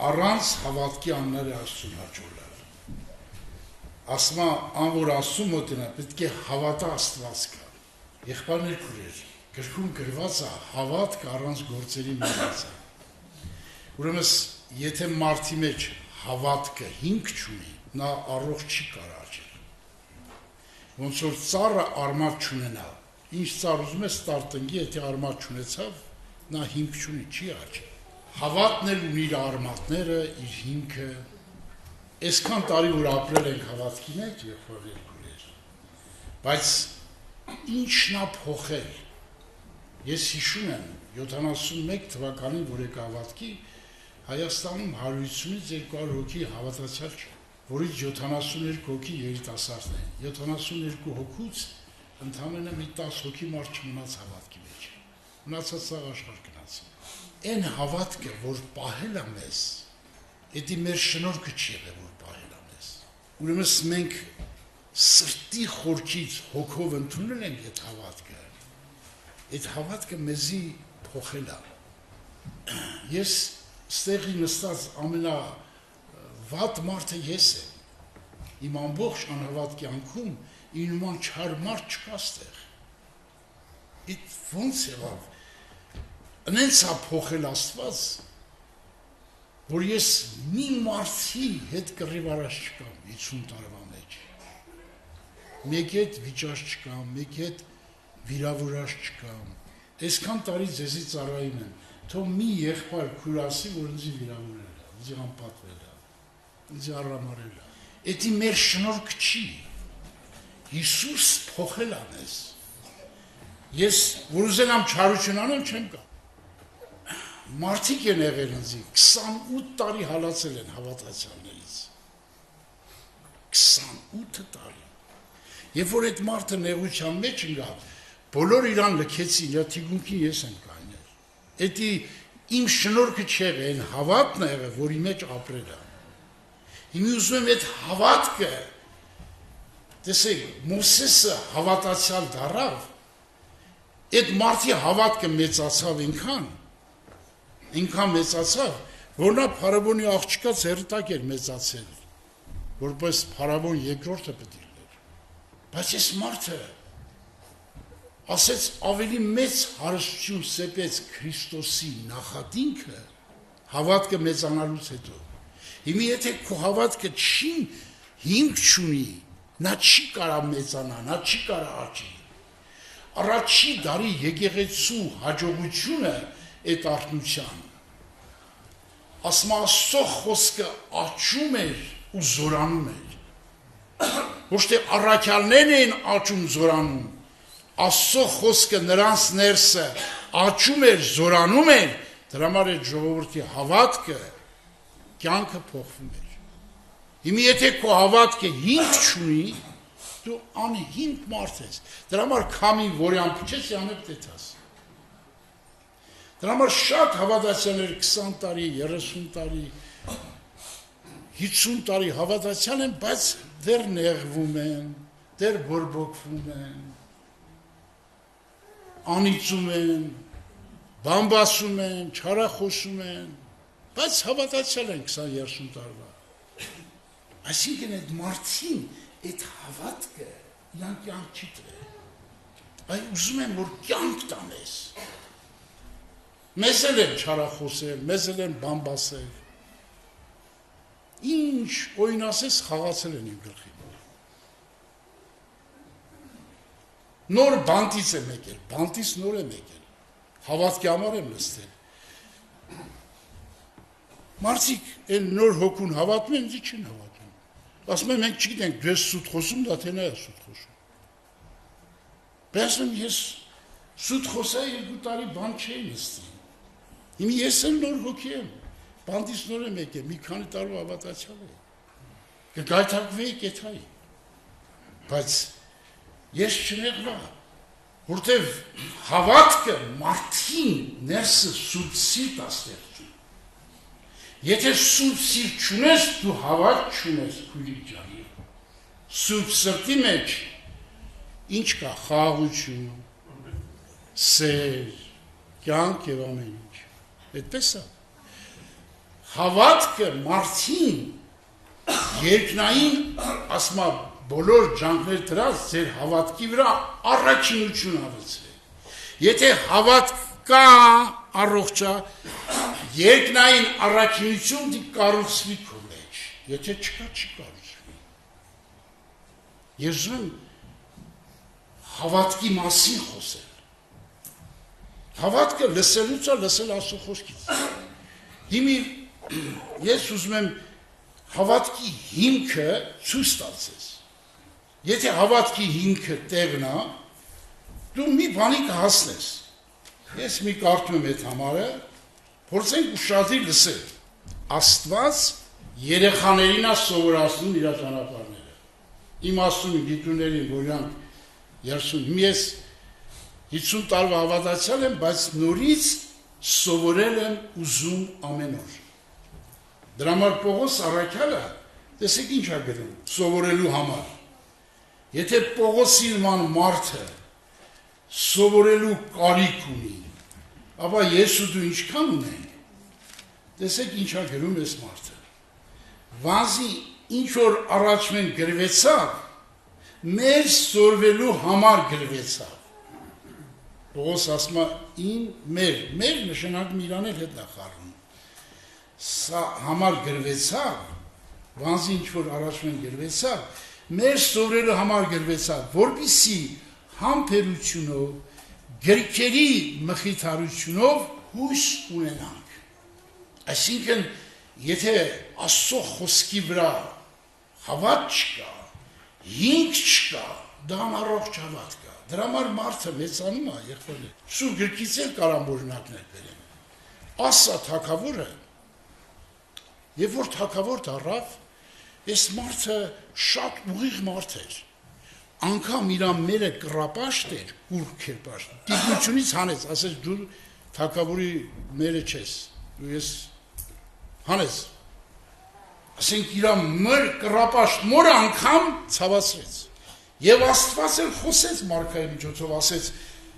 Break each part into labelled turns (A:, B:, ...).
A: առանց հավատքի անները Աստծուն հաջողել։ Ասма անոր Աստծու մոտենա պետք է հավատա Աստված կա։ Եղբայրներ քուրեր, գրքում գրված է հավատք առանց գործերի մնաց է։ Ուրեմն եթե մարդի մեջ հավատքը հիմք չունի, նա առողջ չի կարող աճել։ Ոնց որ ծառը արմատ չունենա, ինչ ծառ ուզում է ստարտնգի, եթե արմատ չունեցավ, նա հիմք չունի, չի աճել։ Հավատն էլ ունի իր արմատները, իր հիմքը։ Այսքան տարի որ ապրել ենք հավատքի մեջ, եղբայրներ քուրեր, բայց ինչն է փոխել։ Ես հիշում եմ 71 թվականին, որ եկա հավատքի, Հայաստանում 150-ից 200 հոգի հավատացյալ չէ, որից 72 հոգի երիտասարդ են, 72 հոգուց ընդամենը մի 10 հոգի մարդ չմնաց հավատքի մեջ, մնացած սաղ աշխարհ գնացին։ Այն հավատքը, որ պահել է մեզ, դա մեր շնորհքը չի եղել, որ պահել է մեզ։ Ուրեմն մենք սրտի խորքից հոգով ընդունել ենք այդ հավատքը մեզի փոխել է։ Ես ստեղի նստած ամենավատ մարդը ես եմ։ Իմ ամբողջ անհավատ կյանքում իմ նման չար մարդ չկա ստեղ։ Այդ ոնց եղավ։ Նենց է փոխել Աստված, որ ես մի մարդի հետ կռիվ արած չկամ 50 տարվա մեջ։ Մեկի հետ վիճած չկամ, մեկի հետ վիրավորած չկամ։ Այսքան տարի ձեզի ծառայում եմ, թող մի եղբայր քուր ասի, որ ինձ վիրավորել է, ինձ անպատվել է, ինձ առամարել է։ Դա մեր շնորհքը չի։ Հիսուս փոխել է մեզ։ Ես որ ուզենամ չարություն անեմ, չեմ կա։ Մարդիկ են եղել ինձ 28 տարի հալածել են հավատացյալներից։ 28 տարի։ Երբ որ այդ մարդը նեղության մեջ ընկավ, բոլոր իրան լքեցին, իր թիկունքին ես եմ կայնել։ Դա իմ շնորհքը չէ, այն հավատն է եղել, որի մեջ ապրել է։ Հիմա ուզում եմ այդ հավատքը, տեսեք, Մովսեսը հավատացյալ դառավ, այդ մարդի հավատքը մեծացավ ինքան մեծացավ, որ նա Փարավոնի աղջկա ձեռտակ էր մեծացել, որպես Փարավոն երկրորդը պետք է լիներ։ Բայց այս մարդը ասեց ավելի մեծ հարստություն սեպեց Քրիստոսի նախատինքը հավատքը մեծանալուց հետո։ Հիմա եթե քո հավատքը հիմք չունի, նա չի կարող մեծանա, նա չի կարող աճի։ Առաջի դարի եկեղեցու հաջողությունը այդ արթնության։ Ասма Աստծո խոսքը աճում էր ու զորանում էր։ Ոչ թե առաքյալներն էին աճում զորանում, Աստծո խոսքը նրանց ներսը աճում էր, զորանում էր, դրա համար այդ ժողովրդի հավատքը կյանքը փոխվում էր։ Հիմա եթե քո հավատքը հիմք չունի, դու անհիմք մարդ ես։ Դրա համար քամի որյան փչես յանը պետք է։ Դրա համար շատ հավատացյալներ 20 տարի, 30 տարի, 50 տարի հավատացյալ են, բայց դեռ նեղվում են, դեռ բորբոքվում են, անիծում են, բամբասում են, չարախոսում են, բայց հավատացյալ են 20-30 տարվա։ Այսինքն այդ մարդին այդ հավատքը իրան կյանք չի տվել։ Այ ուզում եմ, որ կյանք տանես։ Մեզ էլ են չարախոսել, մեզ էլ են բամբասել։ Ինչ օին ասես խաղացել են իմ գլխի։ Նոր բանտից եմ եկել, բանտից նոր եմ եկել, հավատքի համար եմ նստել։ Մարդիկ են նոր հոգուն հավատում են, ինձ չեն հավատում։ Ասում եմ, մենք չգիտենք, դու ես սուտ խոսում, դա թե նա է սուտ խոսում։ Բայց ես սուտ խոսայի 2 տարի բան չէի նստի։ Հիմա ես էլ նոր հոգի եմ, բանտից նոր եմ եկել, մի քանի տարվա հավատացյալ եմ։ Կգայթակվեի կեթայի։ Բայց ես չնեղվա, որտև հավատքը մարդին ներսը սուտ սիրտ աստեղծում։ Եթե սուտ սիրտ չունես, դու հավատ չունես քույրիկ ջանի։ Սուտ սրտի մեջ ինչ կա, խաղաղություն, սեր, կյանք եւ ամեն ինչ։ Այդպես է։ Հավատքը մարդին երկնային ասմա բոլոր ջանքներ դրած ձեր հավատքի վրա առաքինություն ավեցրե։ Եթե հավատք կա առողջա երկնային առաքինություն դի կառուցվի քո մեջ, եթե չկա չի կառուցվի։ Ես ուզում հավատքի մասին խոսել։ Հավատքը լսելուց է լսել Աստծո խոսքից։ Հիմի ես ուզում եմ հավատքի հիմքը ցույց տալիս։ Եթե հավատքի հիմքը տեղն է, դու մի բանի կհասնես։ Ես մի կարդում եմ այդ համարը, փորձենք ուշադիր լսել։ Աստված երեխաներին է սովորացնում իր ճանապարհները։ Իմաստուն գիտուներին, որ իրանք 30 ես 50 տարվա հավատացյալ եմ, բայց նորից սովորել եմ ուզում ամեն օր։ Դրա համար Պողոս առաքյալը, տեսեք ինչ է գրում, սովորելու համար։ Եթե Պողոսի նման մարդը սովորելու կարիք ունի, ապա ես ու դու ինչքան ունենք։ Տեսեք ինչ է գրում այս մարդը։ Վազի ինչ որ առաջ մենք գրվեցավ, մեր սորվելու համար գրվեցավ։ Պողոս ասում է մեր նշանակում իրան էլ հետ է խառնում։ Սա համար գրվեցավ, վանզի ինչ որ առաջ մենք գրվեցավ, մեր սորվելու համար գրվեցավ, որպեսզի համբերությունով, գրքերի մխիթարությունով հույս ունենանք։ Այսինքն, եթե Աստծո խոսքի վրա հավատ չկա, հիմք չկա, դա անառողջ հավատ կա։ Դրա համար մարդը մեծանում է, եղբայրներ։ Սուրբ գրքից էլ կարամ օրինակներ բերեմ։ Ասա թագավորը, երբ որ թագավոր դառավ, այս մարդը շատ ուղիղ մարդ էր։ Անգամ իր մերը կռապաշտ էր, կուրք էր պաշտ։ Տիկնությունից հանեց, ասեց դու թագավորի մերը չես, դու ես հանեց։ Ասենք իր մր կռապաշտ մորը անգամ ցավացրեց։ Եվ Աստված էլ խոսեց Մարկայի միջոցով, ասեց.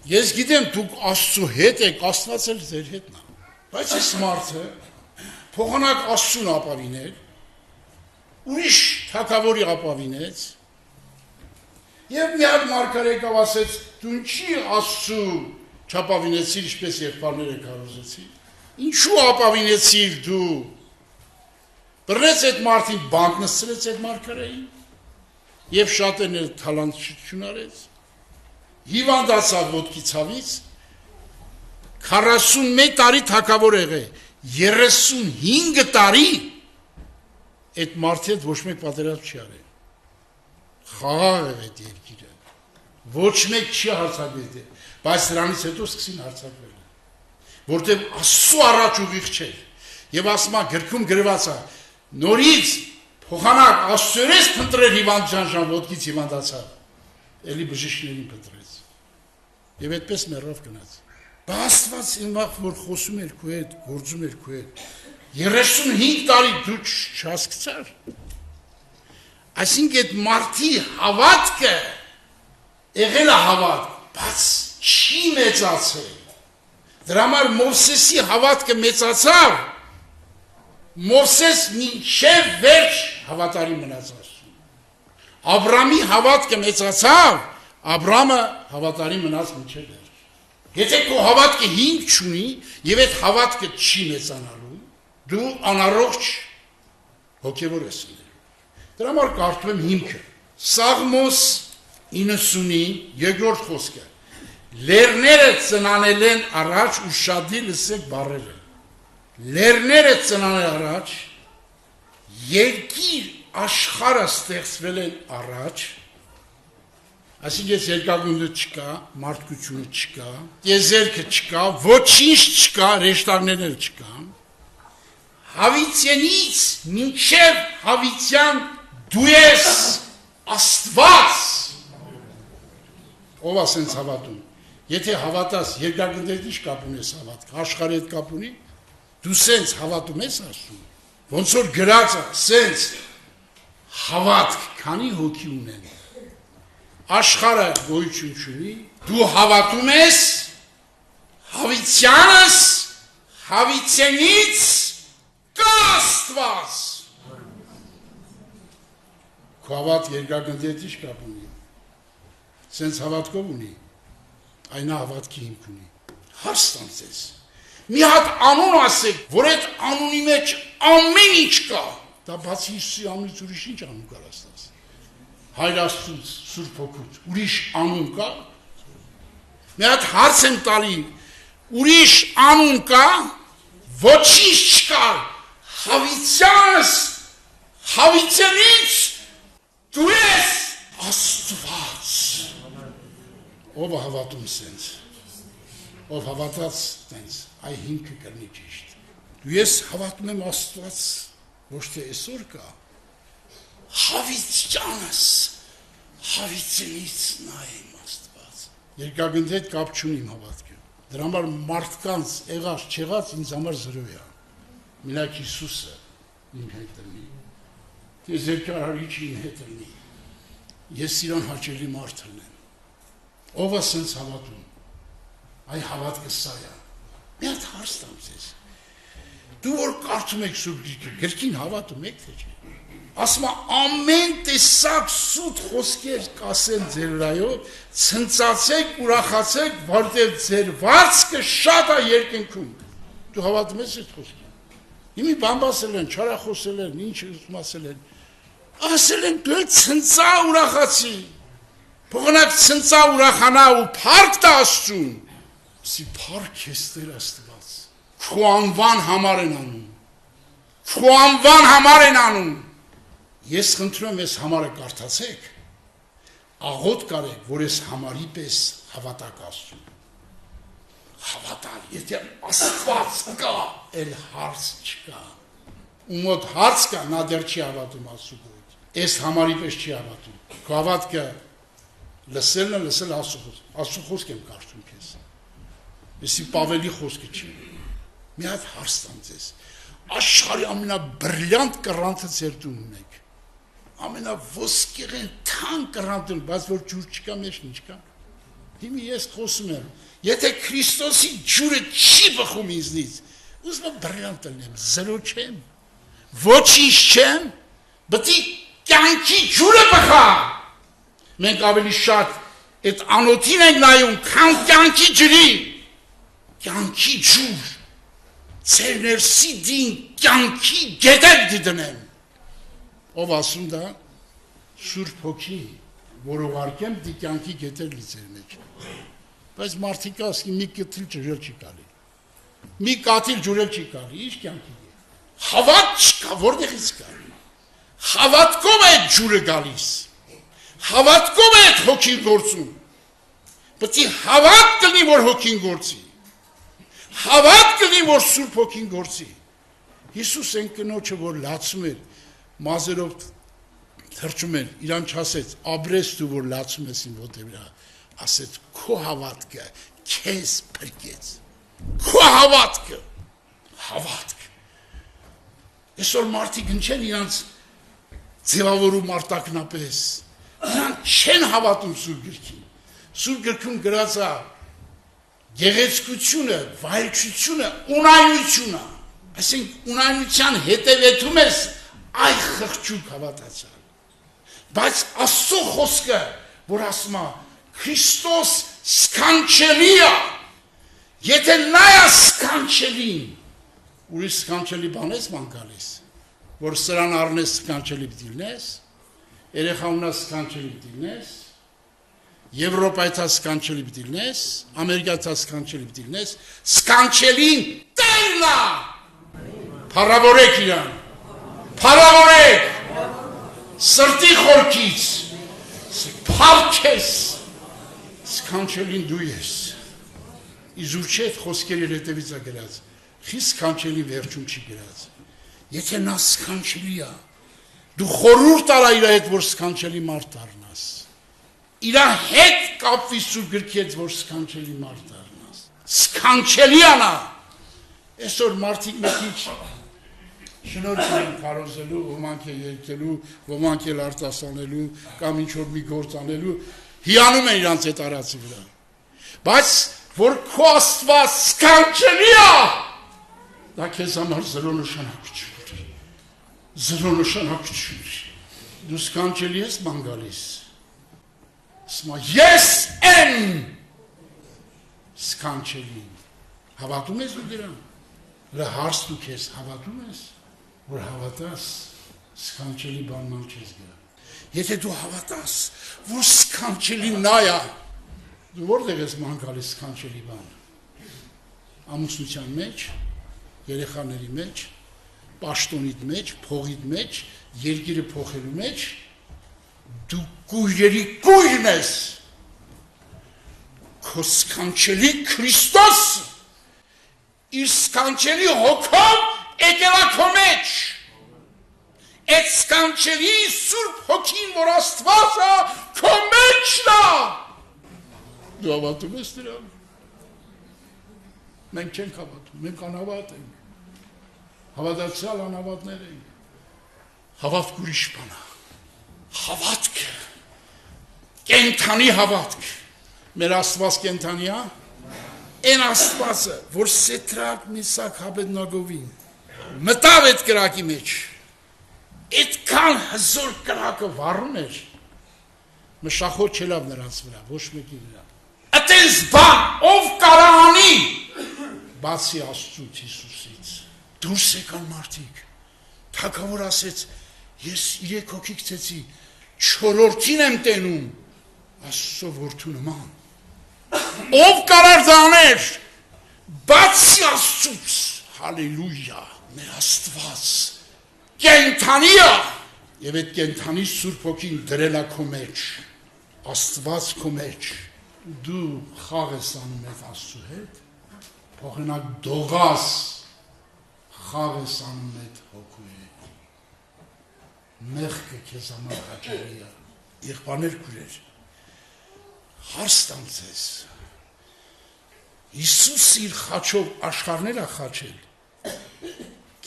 A: ես գիտեմ դուք Աստծո հետ եք, Աստված էլ ձեր հետն է։ Բայց այս մարդը փոխանակ Աստծուն ապավիներ, ուրիշ թագավորի ապավինեց, եւ մի հատ Մարկար եկավ ասեց. դու ինչի Աստծու չապավինեցիր, ինչպես եղբայրները կարոզեցիր։ Ինչու ապավինեցիր դու։ Բռնեց այդ մարդին, բանտ նստրեց այդ Մարկարային, եւ շատերն էլ թալանտություն արեց, հիվանդացավ ոտքի ցավից, 41 տարի թագավոր եղե, 35 տարի այդ մարդի հետ ոչ մեկ պատերազմ չի արել, խաղաղ է այդ երկիրը, ոչ մեկ չի հարձակվել, բայց դրանից հետո սկսին հարձակվել, որտեղ Աստծո առաջ ուղիղ չէր, եւ ասма գրքում գրված է, նորից փոխանակ Աստծորես փնտրել հիվանդության ոտքից հիվանդացավ, էլի բժիշկներին փնտրեց, եւ այդպես մեռավ գնաց։ Բայց Աստված ինքն որ խոսում էր քո հետ, գործում էր քո հետ, 35 տարի դու չհասկացար։ Այսինքն այդ մարդի հավատքը եղել է հավատք, բայց չի մեծացել։ Դրա համար Մովսեսի հավատքը մեծացավ, Մովսես մինչև վերջ հավատարիմ մնաց Աստծուն։ Աբրամի հավատքը մեծացավ, Աբրամը հավատարիմ մնաց մինչև վերջ։ Եթե քո հավատքը հիմք չունի եւ այդ հավատքը չի մեծանալու, դու անառողջ հոգեվոր ես լինելու։ Դրա համար կարդում եմ հիմքը։ Սաղմոս 90-ի երկրորդ խոսքը։ Լեռները ծնանել են առաջ ու շատի լսեք բառերը։ Լեռները ծնանել առաջ, երկիր աշխարհը ստեղծվել են առաջ, այսինքն երկագունդը չկա, մարդկությունը չկա, տիեզերքը չկա, ոչինչ չկա, ռեշտարներն չկան, հավիտյանից մինչև հավիտյան դու ես Աստված, ով ասենց հավատում, եթե հավատաս երկագնդերից ինչ կապ ունես հավատք, աշխարհի հետ կապ ունի, դու սենց հավատում ես Աստծուն, ոնց որ գրած է, սենց հավատք, քանի հոգի ունեն, աշխարհը գոյություն չունի, դու հավատում ես հավիտյանս, հավիտյանից կա Աստված։ Քո հավատ երկրագնդի հետ ի՞նչ կապ ունի։ Սենց հավատքով ունի, այն հավատքի հիմք ունի։ Հարց տամ ձեզ։ Մի հատ անուն ասեք, որ այդ անունի մեջ ամեն ինչ կա։ Դա բացի Հիսուսի անունից ուրիշ ինչ անուն կար ասած։ Հայր Աստծուց, Սուրբ Հոգուց, ուրիշ անուն կա։ Մի հատ հարց եմ տալի, ուրիշ անուն կա, ոչինչ չկա։ Հավիտյանս, հավիտյանից դու ես Աստված։ Ով հավատում սենց, ով հավատած տենց, այ հիմքը կրնի ճիշտ։ Դու ես հավատում եմ Աստված, ոչ թե այսօր կա, հավիտյանս, հավիտյանից նայեմ Աստված։ Երկրագնդի հետ կապ չունի իմ հավատքը։ Դրա համար մարդկանց եղած, չեղած ինձ համար զրո է։ Մենակ Հիսուսը իմ հետ լինի։ Ես երկարարիչը իմ հետ լինի։ Ես իրան հաճելի մարդ լինեմ։ Ով է սենց հավատում։ Այ հավատքը սա է։ Մի հատ հարց տամ ձեզ։ Դու որ կարդում եք Սուրբ Գիրքը, գրքին հավատում եք թե չէ։ Ասում է ամեն տեսակ սուտ խոսքեր կասեն ձեր վրայով, ցնծացեք, ուրախացեք, որտեղ ձեր վարձքը շատ է երկնքում։ Դու հավատում ես այդ խոսքին։ Իմի բան ասել են, չարախոսել են, ինչ ասել են։ Ասել են դու ցնծա ուրախացի։ Փողնակ ցնծա ուրախանա ու փառք տա Աստծուն։ Սի փառք ես Տեր Աստված։ Քո անվան համար են անում։ Քո անվան համար են անում։ Ես խնդրում եմ ես համարը կարդացեք։ Աղոտ կարեք, որ ես համարի պես հավատակ Աստծուն։ Հավատալ, եթե Աստված կա, էլ հարց չկա։ Ու մոտ հարց կա, նա դեռ չի հավատում Աստծու գոհ։ Այս համարի պես չի հավատում։ Քո հավատքը լսելն է, լսել Աստծու խոսք եմ կարդում քեզ։ Եսի Պավելի խոսքը չի։ Մի հատ հարց տամ ձեզ։ Աշխարհի ամենաբրիլյանտ կռանտը ձեր տուն ունեք։ Ամենավոսկեղեն թանկ կռանտը, բայց որ ջուր չկա, մեջ ինչ կա։ Հիմա ես խոսում եմ, եթե Քրիստոսի ջուրը չի բխում ինձնից, ուզում եմ բրիլյանտ լինեմ, զրո չեմ, ոչինչ չեմ, բտի կյանքի ջուրը բխա։ Մենք ավելի շատ այդ անոթին ենք նայում, քան կյանքի ջրի, կյանքի ջուր, ձեր ներսի դին կյանքի գետեր դիտնեմ։ Ով ասում դա, Սուրբ Հոգի, որ ուղարկեմ դի կյանքի գետեր լիցեր մեջ։ Բայց մարդիկ ասկի մի կտիլ ջրել չի կարի, մի կաթիլ ջուրել չի կարի, ինչ կյանքի գետ։ Հավատ չկա, որտեղից կարի։ Հավատքով է ջուրը գալիս, հավատքով է հոգին գործում, բտի հավատ կլինի, որ հոգին գործի, հավատ կլինի, որ Սուրբ Հոգին գործի։ Հիսուս են կնոջը, որ լացում էր, մազերով թրջում էր, իրան չասեց, աբրես դու, որ լացում ես իմ ոտի վրա, ասեց, քո հավատքը քեզ փրկեց, քո հավատքը, հավատք։ Այսօր մարդիկ ինչեն իրանց ձևավորում արտակնապես, իրանք չեն հավատում Սուրբ Գրքին, Սուրբ Գրքում գրած է գեղեցկությունը, վայելչությունը, ունայնությունը, այսինքն ունայնության հետևեթում ես այ խղճուկ հավատացյալ։ Բայց Աստծո խոսքը, որ ասում է Քրիստոս սքանչելի է, եթե նա է սքանչելին, ուրիշ սքանչելի բան ես ման գալիս, որ սրան առնես սքանչելի պիտի լինես, երեխա ունենաս սքանչելի պիտի լինես, Եվրոպայից սքանչելի պիտի լինես, Ամերիկայից սքանչելի պիտի լինես, սքանչելին Տերն է։ Փառավորեք իրան, փառավորեք սրտի խորքից, փառք ես, սքանչելին դու ես։ Իզուր չէ այդ խոսքերի հետևից է գրած, խի սքանչելի վերջում չի գրած։ Եթե նա սքանչելի է, դու խորհուրդ արա իր հետ, որ սքանչելի մարդ դառնաս։ Իր հետ կապվի Սուրբ Գրքի հետ, որ սքանչելի մարդ դառնաս։ Սքանչելի է նա։ Այսօր մարդիկ մեկ ինչ շնորհք են կարոզելու, ոմանք է երգելու, ոմանք էլ արտասանելու, կամ ինչ-որ մի գործ անելու, հիանում են իրանց այդ արածի վրա։ Բայց որ քո Աստված սքանչելի է, դա քեզ համար զրո նշանակություն։ զրո նշանակություն։ Դու սքանչելի ես ման գալիս։ Ասում ես եմ սքանչելի։ Հավատում ես դու դրան։ Դրա հարց դու քեզ հավատում ես, որ հավատաս սքանչելի բանման չես գա։ Եթե դու հավատաս, որ սքանչելի նա է, դու որտեղ ես ման գալիս սքանչելի բան։ Ամուսնության մեջ, երեխաների մեջ, պաշտոնիդ մեջ, փողիդ մեջ, երկիրը փոխելու մեջ դու կույրերի կույրն ես։ Քո սքանչելի Քրիստոս իր սքանչելի հոգով եկել է քո մեջ։ Այդ սքանչելի Սուրբ Հոգին, որ Աստված է, քո մեջն է։ Դու հավատում ես դրան։ Մենք չենք հավատում, մենք անհավատ ենք։ Հավատացյալ անհավատներ ենք։ Հավատք ուրիշ բան է։ Հավատքը կենդանի հավատք։ Մեր Աստված կենդանի է։ Այն Աստվածը, որ Սեդրակ, Միսակ, Աբեդնագովին մտավ այդ կրակի մեջ, այդքան հզոր կրակը վառում էր, մշախոտ չելավ նրանց վրա, ոչ մեկի վրա։ Այդպես բան ով կարանի բացի Աստծուց Հիսուսից։ Դուրս եկան մարդիկ։ Թագավոր ասեց, ես 3 հոգի գցեցի, 4-րդին եմ տենում, Աստծո որդու նման։ Ով կարար դա աներ, բացի Աստծուց, հալելույա, մեր Աստված, կենդանի է, եւ այդ կենդանի Սուրբ Հոգին դրել է քո մեջ, Աստված քո մեջ, դու խաղ ես անում այդ Աստծու հետ, փոխանակ դողաս, խաղ ես անում այդ Հոգու հետ, մեղքը քեզ համար հաճելի է, եղբայրներ քույրեր, հարց տամ ձեզ, Հիսուս իր խաչով աշխարհներ է խաչել,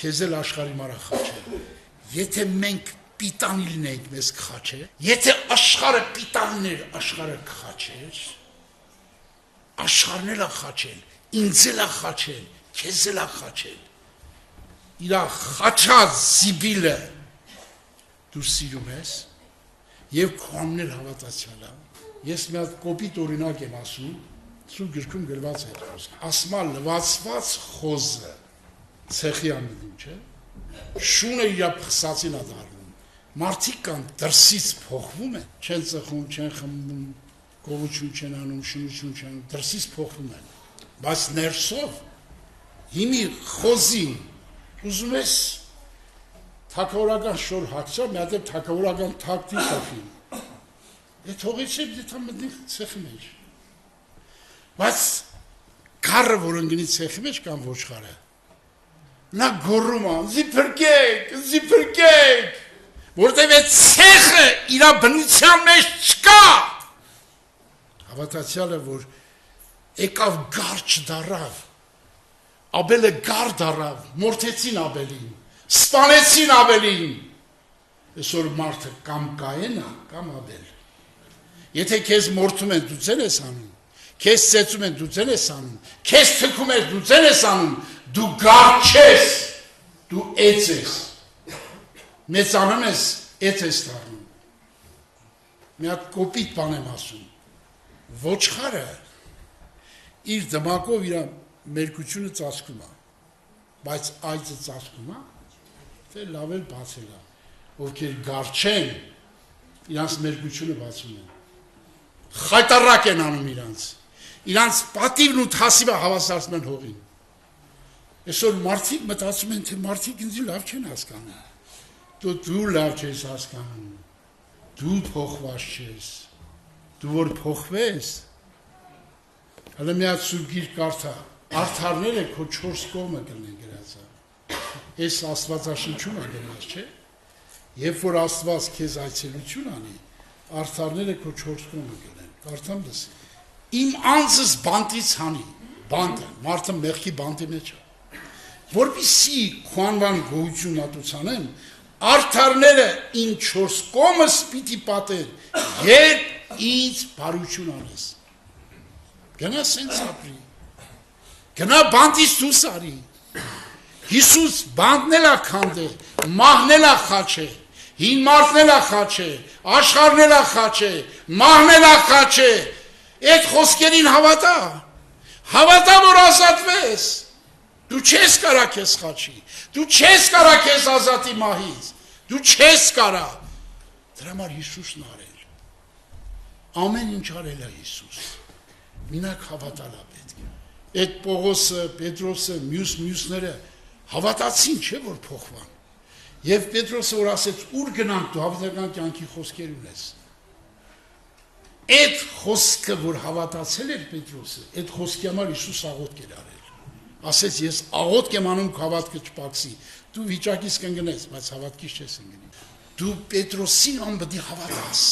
A: քեզ էլ աշխարհի մար է խաչել, եթե մենք պիտանի լինենք մեզ կխաչե, եթե աշխարհը պիտաններ, աշխարհը կխաչեր, աշխարհն էլ է խաչել, ինձ էլ է խաչել, քեզ էլ է խաչել, իր խաչած զիբիլը դու սիրում ես, եւ քո ամներ հավատացյալ է, ես մի հատ կոպիտ օրինակ եմ ասում, Սուրբ գրքում գրված է խոսքը, ասма լվացված խոզը ցեխի ամինում, չէ, շունը իր փխսածին է դառնում, մարդիկ կան դրսից փոխվում են, չեն ծխում, չեն խմում, գողություն չեն անում, շնություն չեն անում, դրսից փոխվում են, բայց ներսով հիմի խոզին ուզում ես թագավորական շոր հագցա, մի հատ թագավորական թակտիկ կապին, այդ հողից է դիտա մտնի ցեխի մեջ, բայց քարը, որ ընկնի ցեխի մեջ կամ ոչխարը, նա գոռում է, զիփրկեք, որտեւ այդ ցեխը իր բնության մեջ չկա։ Հավատացյալը, որ եկավ գարչ դարավ, Աբելը գար դարավ, մորթեցին Աբելին, սպանեցին Աբելին, այսօր մարդը կամ Կայեն է, կամ Աբել։ Եթե քեզ մորթում են, դու ձեն ես անում, քեզ ծեծում են, դու ձեն ես անում, քեզ թքում են, դու ձեն ես անում, դու գար չես, դու էծ ես, մեծանում ես, էծ ես դառնում։ Մի հատ կոպիտ բան եմ ասում, ոչխարը իր դմակով իր մերկությունը ծածկում է, բայց այծը ծածկում է, թե լավ էլ բացել է, ովքեր գար չեն, իրանց մերկությունը բացում են, խայտարակ են անում իրանց պատիվն ու թասիվը հավասարում են հողին։ Այսօր մարդիկ մտածում են, թե մարդիկ ինձ լավ չեն հասկանում, դու լավ չես հասկանում, դու փոխված չես, դու որ փոխվես, հələ մի հատ Սուրբ Գիրք կարդա, արդարները քո 4 կողմը կլինեն գրած է, այս Աստվածաշնչում է գրած, չէ, երբ որ Աստված քեզ այցելություն անի, արդարները քո 4 կողմը կլինեն, կարդամ լսի, իմ անձս բանտից հանի, բանտը, մարդը մեղքի բանտի մեջ է, որպեսզի քո անվան գոհություն ատուցանեմ, արդարները իմ 4 կողմս պիտի պատեն, երբ ինձ բարություն անես։ Գնա սենց ապրի, գնա բանտից դուրս արի, Հիսուս բանտն էլ է քանդել, մահն էլ խաչ է, հին մարդն էլ խաչ է, աշխարհն էլ խաչ է, մահն էլ խաչ է, այդ խոսքերին հավատա, հավատա, որ ազատվես, դու չես կարա քեզ խաչի, դու չես կարա քեզ ազատի մահից, դու չես կարա, դրա համար Հիսուսն արել, ամեն ինչ արել է Հիսուս, մինակ հավատալա պետք է, այդ Պողոսը, Պետրոսը, մյուսները հավատացին, չէ որ փոխվան, և Պետրոսը որ ասեց, ուր գնանք դու հավատական կյանքի խոսքեր ունես, այդ խոսքը, որ հավատացել էր Պետրոսը, այդ խոսքի համար Հիսուս աղոթք էր արել, ասեց ես աղոթք եմ անում հավատքը չպակսի, դու վիճակից կընկնես, բայց հավատքից չես ընկնի, դու Պետրոսին անպետք է հավատաս,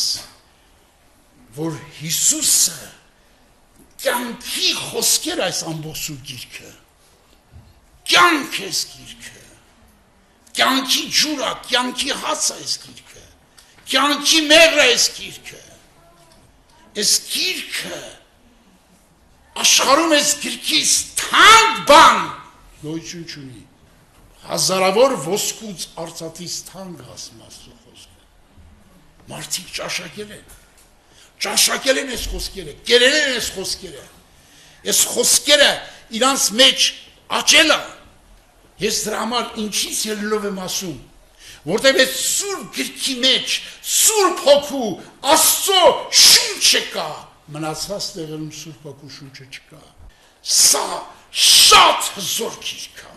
A: որ Հիսուսը կյանքի խոսքեր այս ամբողջ գիրքը, կյանք ես գիրքը, կյանքի ջուրա, կյանքի հացը ես գիրքը, կյանքի մեղրը ես գիրքը, ես գիրքը, աշխարհում ես գրքից թանկ բան գոյություն չունի, հազարավոր ոսկուց արծաթից թանկ ասում Աստծո խոսքը, մարդիկ ճաշակել են ես խոսքերը, կերել են ես խոսքերը, ես խոսքերը իրանց մեջ աճել է, ես դրա համար ինչից ելնելով եմ ասում, որտեղ այդ սուրբ գրքի մեջ, սուրբ հոգու, Աստծո շունչը կա, մնացած տեղերում սուրբ հոգու շունչը չկա, սա շատ հզոր գիրք է,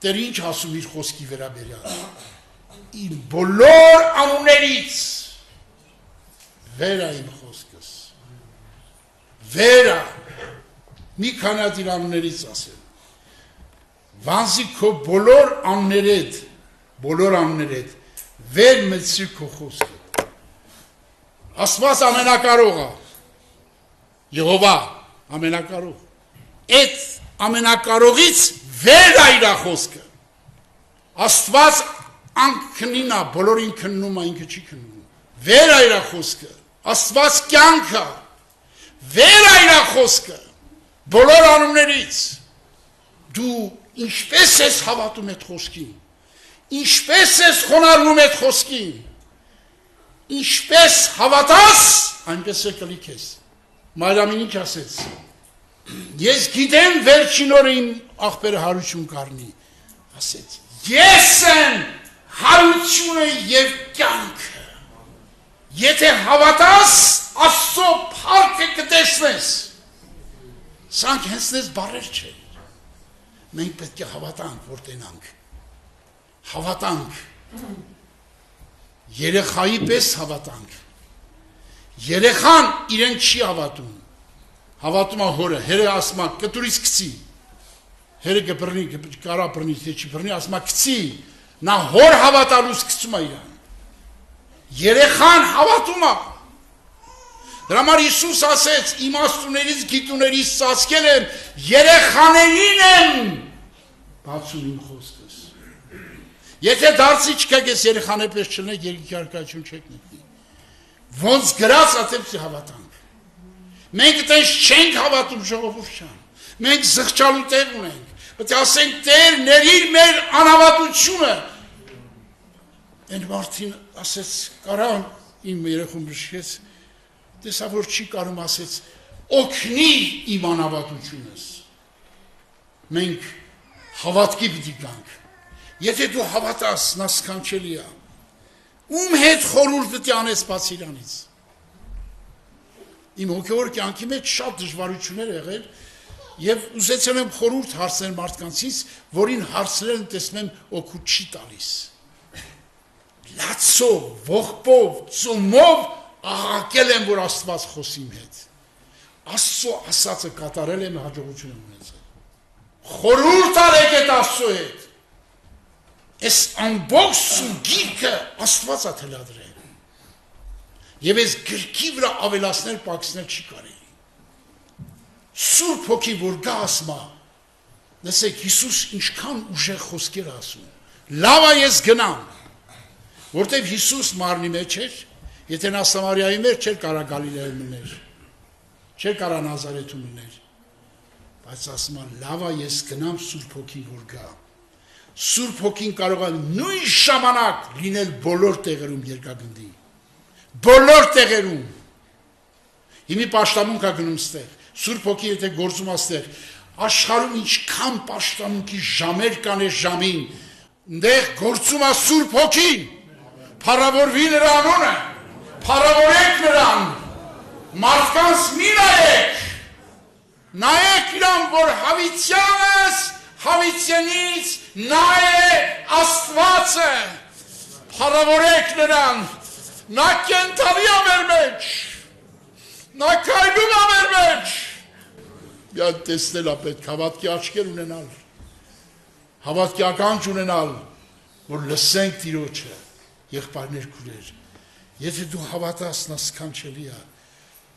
A: Տեր ինչ ասում իր խոսքի վերաբերյալ, իմ բոլոր անուններից, վեր է իմ խոսքս, վեր է, մի քանի հատ իր անուններից ասել, վանզի քո բոլոր անուններդ, վեր մտցիր քո խոսքը, Աստված ամենակարող է, Եհովա ամենակարող, այդ ամենակարողից վեր է իր խոսքը, Աստված անքնին է, բոլորին քննում է, ինքը չի քննում, վեր է իր խոսքը, Աստված կյանք է, վեր է իր խոսքը, բոլոր անուններից, դու ինչպես ես հավատում այդ խոսքին, ինչպես ես խոնարհվում այդ խոսքին, ինչպես հավատաս, այնպես է կլի քեզ, Մարիամին ինչ ասեց, ես գիտեմ վերջին օրը իմ աղբերը հարություն կառնի, ասեց, ես եմ հարությունը և կյանքը, եթե հավատաս, Աստծո փառքը կտեսնես, սրանք հենց բառեր չէ, մենք պետք է հավատանք, որ տենանք, հավատանք, երեխայի պես հավատանք, երեխան իրեն չի հավատում, հավատում է հորը, հերը ասում է կտուրից կծի, հերը կբռնի, կարա բռնի, թե չի բռնի, ասում է կծի, նա հոր հավատալուց կծում է իրան, երեխան հավատում է, դրա համար Հիսուս ասեց, իմ աստուներից գիտուներից ծածկել եմ, երեխաներին եմ բացում իմ խոսքս, եթե դարձի չկեք ես երեխան է պես չլնեք, երկի հարկայություն չեք նկնի, ոնց գրած ատեպսի հավատանք, մենք տենց չենք հավատում ժողովուրդ շան, մենք զղջալու տեղ ունենք, պետք է ասենք Տեր ներիր մեր անհավատությունը, այն մարդին ասեց, կարա իմ երեխուն բժշկեց, տեսա որ չի կարում ասեց, օգնի իմ անհավատությունս, մենք հավատքի պիտի գանք, եթե դու հավատաս, նա սքանչելի է, ում հետ խորհուրդ պիտի անես բաց իրանից, իմ հոգևոր կյանքի մեջ շատ դժվարություններ եղել, և ուզեցել եմ խորհուրդ հարցնել մարդկանցից, որին հարցնել եմ տեսնում եմ օգուտ չի տալիս, լացով, ողբով, ծումով, աղակել եմ, որ Աստված խոսի իմ հետ, Աստծո ասածը կատարել եմ, հաջողություն եմ ունեցել, խորհուրդ արեք այդ Աստծո հետ, այս ամբողջ գիրքը Աստված է թելադրել, և այս գրքի վրա ավելացնել, պակսնել չի կարելի, Սուրբ Հոգի որ գա ասում է, լսեք Հիսուս ինչքան ուժեղ խոսքեր ասում, լավ է ես գնամ, որտև Հիսուս մարմնի մեջ էր, եթե նա Սամարիայի մեջ չէր կարա Գալիլեայում մներ, չէր կարա Նազարեթում մներ, բայց ասում է լավ է ես գնամ Սուրբ Հոգի որ գա, Սուրբ Հոգին կարող է նույն ժամանակ լինել բոլոր տեղերում երկրագնդի։ Բոլոր տեղերում։ Հիմի պաշտամունք է գնում ստեղ։ Սուրբ Հոգի եթե գործում է ստեղ, աշխարհում ինչքան պաշտամունքի ժամեր կան այս ժամին, այնտեղ գործում է Սուրբ Հոգին։ Փառավորվի նրա անունը։ Փառավորեք նրան։ Մարդկանց մի նայեք։ Նայեք իրան, որ հավիտյանս հավիտյանից նա է Աստվածը, փառավորեք նրան, նա կենթանի է մեր մեջ, նա քայլում է մեր մեջ, միան տեսնել է պետք հավատքի աչքեր ունենալ, հավատքի ականջ ունենալ, որ լսենք Տիրոջը, եղբայրներ քույրեր, եթե դու հավատաս նա սքանչելի է,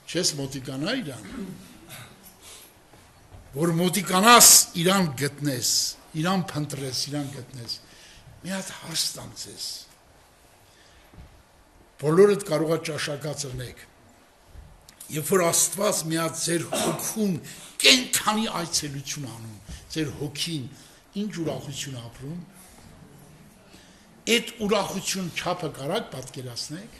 A: չես մոտիկանա իրան, որ մոտիկանաս իրան գտնես, իրան փնտրես, իրան գտնես, մի հատ հարց տամ ձեզ, բոլորդ կարող է ճաշակած ըրնեք, երբ որ Աստված մի հատ ձեր հոգում կենթանի այցելություն անում, ձեր հոգին ինչ ուրախություն ապրում, այդ ուրախություն չափը կարակ պատկերացնեք,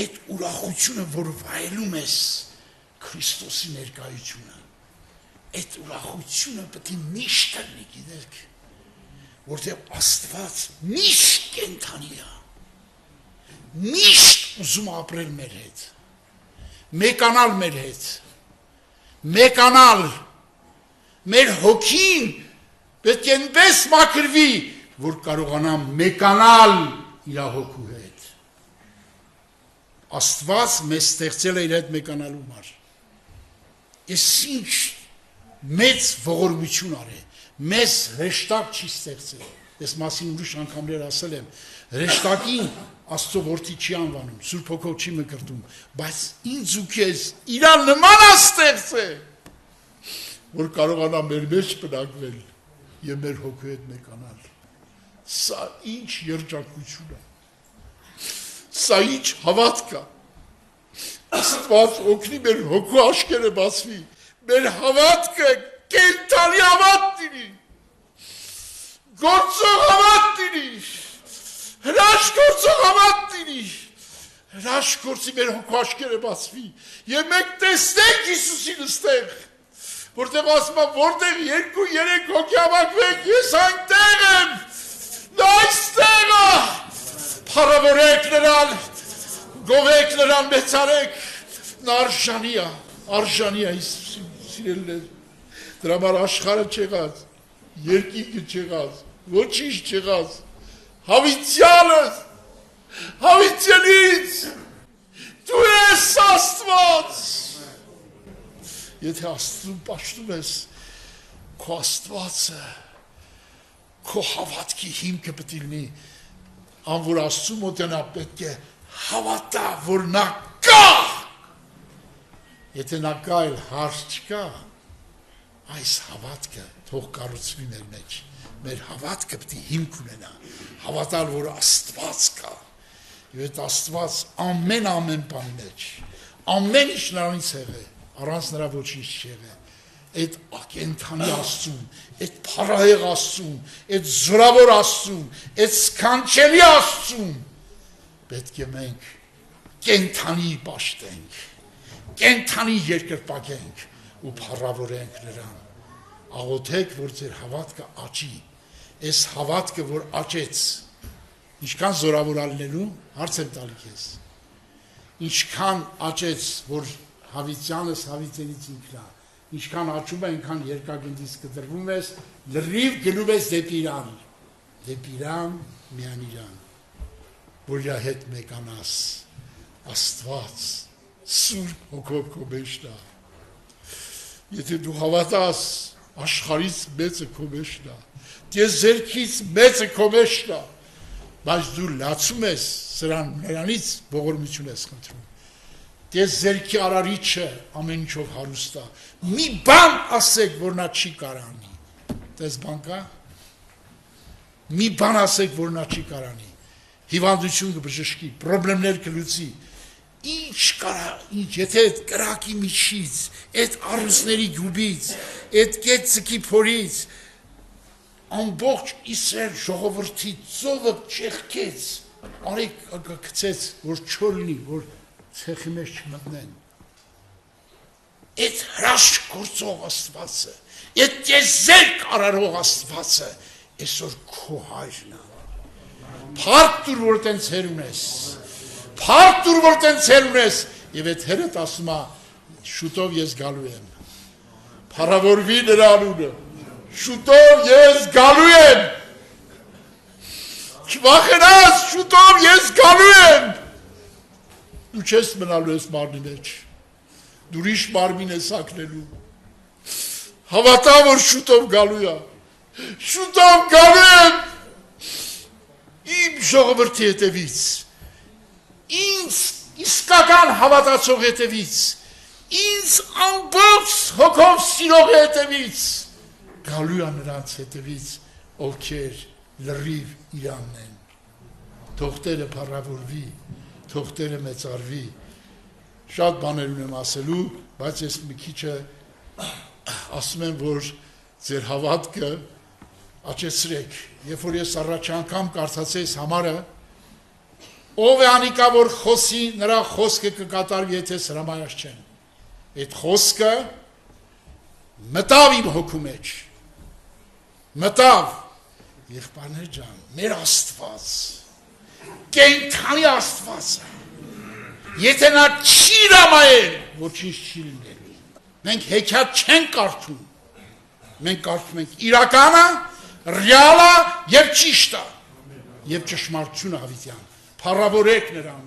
A: այդ ուրախությունը, որ վայելում ես Քրիստոսի ներկայությունը, այդ ուրախությունը պետք է միշտ լինի, գիտեք, որտեղ Աստված միշտ կենթանի է, միշտ ուզում ապրել մեր հետ, մեկանալ մեր հետ, մեկանալ, մեր հոգին պետք է այնպես մաքրվի, որ կարողանա մեկանալ իր հոգու հետ։ Աստված մեզ ստեղծել է իր հետ մեկանալու համար։ Ես ինչ մեծ ողորմություն արե, մեզ հրեշտակ չի ստեղծել, ես մասին ուրիշ անգամներ ասել եմ, հրեշտակին Աստծո որդի չի անվանում, Սուրբ Հոգով չի մկրտում, բայց ինձ ու քեզ իրան նման է ստեղծել, որ կարողանա մեր մեջ բնակվել եւ մեր հոգու հետ մեկանալ։ Սա ինչ երջանկություն է, սա ինչ հավատք է, Աստված օգնի մեր հոգու աչքերը բացվի, մեր հավատքը կենթանի հավատ լինի, գործող հավատ լինի, հրաշք գործող հավատ լինի, հրաշք գործի մեր հոգու աչքերը բացվի, եւ մենք տեսնենք Հիսուսին ստեղ, որտեղ ասում է, որտեղ 2-3 հոգի հավաքվեք, ես այնտեղ եմ, նա այստեղ է, փառավորեք նրան, գովեք նրան, մեծարեք, նա արժանի է սիրելիներ, դրա համար աշխարհը չեղած, երկինքը չեղած, ոչինչ չեղած, հավիտյանս, հավիտյանից, դու ես Աստված, եթե Աստծուն պաշտում ես, քո Աստվածը, քո հավատքի հիմքը պետք է լինի, անոր Աստծու մոտենա պետք է հավատա, որ նա կա, եթե նա կա, այլ հարց չկա, այս հավատքը թող կառուցվի մեր մեջ, մեր հավատքը պետք է հիմք ունենա, հավատալ, որ Աստված կա, եւ այդ Աստված ամեն բանի մեջ, ամեն ինչ նրանից եղե, առանց նրա ոչինչ չեղե, այդ կենթանի Աստծուն, այդ փառահեղ Աստծուն, այդ զորավոր Աստծուն, այդ սքանչելի Աստծուն, պետք է մենք կենթանի պաշտենք, կենթանի երկրպագենք ու փառավորենք նրան, աղոթեք, որ ձեր հավատքը աճի, այս հավատքը, որ աճեց, ինչքան զորավոր ալնելու, հարց եմ տալի քեզ, ինչքան աճեց, որ հավիտյանս հավիտյանից ինքնա, ինչքան աճում է, այնքան երկրագնդից կտրվում ես, լրիվ գնում ես դեպի Իրան, միան Իրան, որ իր հետ մեկանաս, Աստված, Սուրբ Հոգով քո մեջն է, եթե դու հավատաս, աշխարհից մեծը քո մեջն է, տիեզերքից մեծը քո մեջն է, բայց դու լացում ես նրանից ողորմություն ես խնդրում, տիեզերքի արարիչը ամեն ինչով հարուստ է, մի բան ասեք, որ նա չի կարանի, տես բան կա, մի բան ասեք, որ նա չի կարանի, հիվանդություն կբժշկի, պրոբլեմներ կլուծի, ինչ կարա, ինչ, եթե այդ կրակի միջից, այդ առուսների գուբից, այդ կեցցքի փորից, ամբողջ Իսրայել ժողովրդի ծովը ճեղքեց, արեք գցեց, որ չոլնի, որ ցեխի մեջ չմտնեն։ Այդ հրաշք գործող Աստվածը, այդ եզերք արարող Աստվածը, այսօր քո հայրն է։ Փառք տուր, որ տենց հեր ունես, փառք տուր, որ տենց հեր ունես, եւ այդ հերդ ասում է, շուտով ես գալու եմ։ Փառավորվի նրա անունը, շուտով ես գալու եմ։ Չվախենաս, շուտով ես գալու եմ։ Դու չես մնալու ես մարմնի մեջ, դու ուրիշ մարմին ես հագնելու։ Հավատա, որ շուտով գալու է, շուտով գալու եմ իմ ժողովրդի հետևից, ինձ իսկական հավատացող հետևից, ինձ ամբողջ հոգով սիրող հետևից, գալու է նրանց հետևից, ովքեր լրիվ իրանն են։ Թող Տերը փառավորվի, թող Տերը մեծարվի։ Շատ բաներ ունեմ ասելու, բայց ես մի քիչը ասում եմ, որ ձեր հավատքը աճեցրեք։ Երբ որ ես առաջ անգամ կարդացի այս համարը, ով է անիկա, որ խոսի, նրա խոսքը կկատարվի, եթե հրամայած չեն։ Այդ խոսքը մտավ իմ հոգու մեջ, մտավ, եղբայրներ ջան, մեր Աստված, կենդանի Աստվածը, եթե նա չի հրամայել, ոչինչ չի լինելու։ Մենք հեքիաթ չենք կարդում, մենք կարդում ենք իրականը, ռեալը եւ ճիշտը եւ ճշմարտությունը հավիտյան։ Փառավորեք նրան։